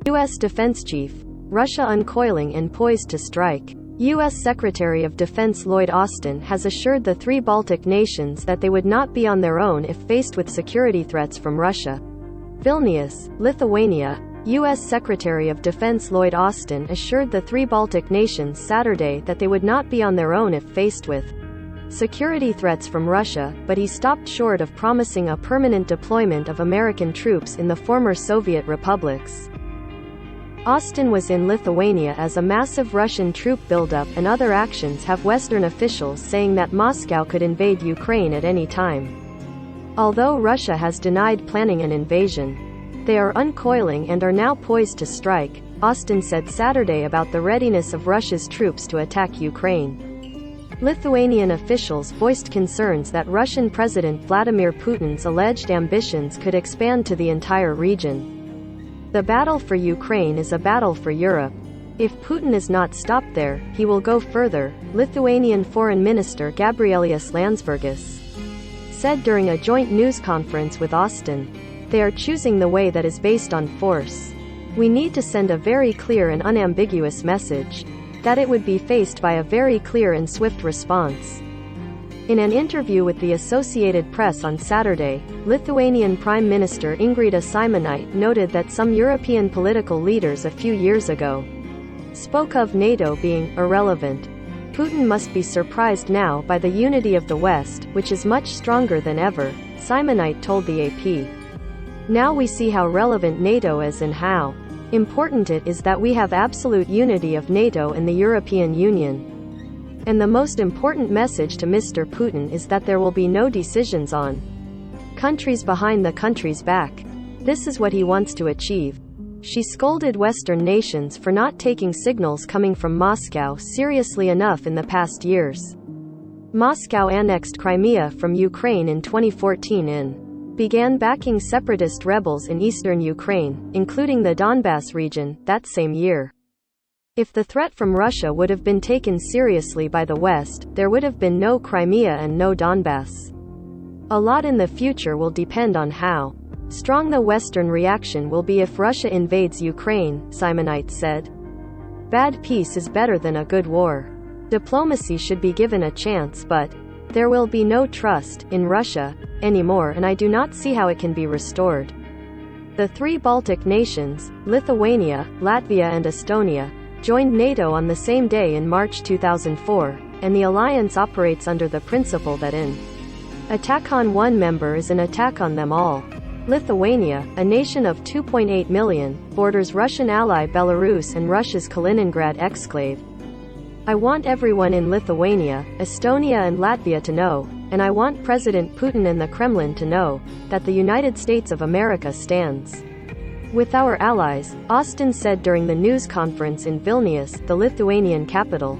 U.S. Defense Chief, Russia uncoiling and poised to strike. U.S. Secretary of Defense Lloyd Austin has assured the three Baltic nations that they would not be on their own if faced with security threats from Russia. Vilnius, Lithuania. U.S. Secretary of Defense Lloyd Austin assured the three Baltic nations Saturday that they would not be on their own if faced with security threats from Russia, but he stopped short of promising a permanent deployment of American troops in the former Soviet republics. Austin was in Lithuania as a massive Russian troop buildup and other actions have Western officials saying that Moscow could invade Ukraine at any time. Although Russia has denied planning an invasion, they are uncoiling and are now poised to strike, Austin said Saturday about the readiness of Russia's troops to attack Ukraine. Lithuanian officials voiced concerns that Russian President Vladimir Putin's alleged ambitions could expand to the entire region. The battle for Ukraine is a battle for Europe. If Putin is not stopped there, he will go further, Lithuanian Foreign Minister Gabrielius Landsbergis said during a joint news conference with Austin. They are choosing the way that is based on force. We need to send a very clear and unambiguous message, that it would be faced by a very clear and swift response. In an interview with the Associated Press on Saturday, Lithuanian Prime Minister Ingrida Šimonytė noted that some European political leaders a few years ago spoke of NATO being irrelevant. Putin must be surprised now by the unity of the West, which is much stronger than ever, Šimonytė told the AP. Now we see how relevant NATO is and how important it is that we have absolute unity of NATO and the European Union. And the most important message to Mr. Putin is that there will be no decisions on countries behind the country's back. This is what he wants to achieve. She scolded Western nations for not taking signals coming from Moscow seriously enough in the past years. Moscow annexed Crimea from Ukraine in 2014 and began backing separatist rebels in eastern Ukraine, including the Donbas region, that same year. If the threat from Russia would have been taken seriously by the West, there would have been no Crimea and no Donbas. A lot in the future will depend on how strong the Western reaction will be if Russia invades Ukraine, Šimonytė said. Bad peace is better than a good war. Diplomacy should be given a chance, but there will be no trust in Russia anymore, and I do not see how it can be restored. The three Baltic nations, Lithuania, Latvia and Estonia, joined NATO on the same day in March 2004, and the alliance operates under the principle that an attack on one member is an attack on them all. Lithuania, a nation of 2.8 million, borders Russian ally Belarus and Russia's Kaliningrad exclave. I want everyone in Lithuania, Estonia and Latvia to know, and I want President Putin and the Kremlin to know, that the United States of America stands with our allies, Austin said during the news conference in Vilnius, the Lithuanian capital.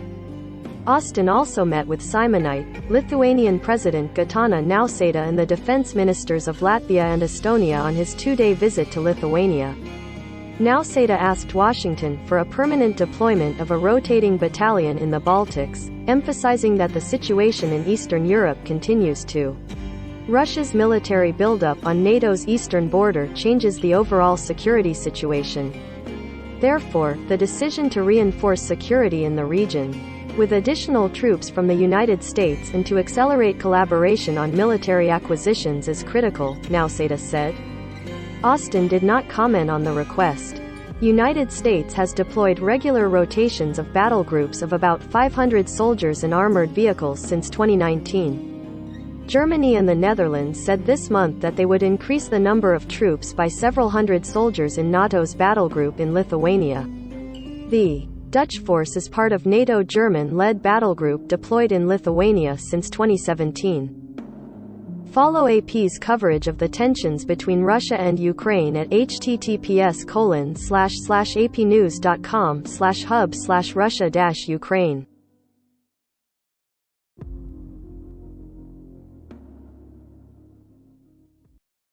Austin also met with Šimonytė, Lithuanian President Gitanas Nausėda and the defense ministers of Latvia and Estonia on his two-day visit to Lithuania. Nausėda asked Washington for a permanent deployment of a rotating battalion in the Baltics, emphasizing that the situation in Eastern Europe continues to Russia's military buildup on NATO's eastern border changes the overall security situation. Therefore, the decision to reinforce security in the region with additional troops from the United States and to accelerate collaboration on military acquisitions is critical, Nausėda said. Austin did not comment on the request. United States has deployed regular rotations of battle groups of about 500 soldiers and armored vehicles since 2019. Germany and the Netherlands said this month that they would increase the number of troops by several hundred soldiers in NATO's battle group in Lithuania. The Dutch force is part of NATO German-led battle group deployed in Lithuania since 2017. Follow AP's coverage of the tensions between Russia and Ukraine at https://apnews.com/hub/Russia-Ukraine.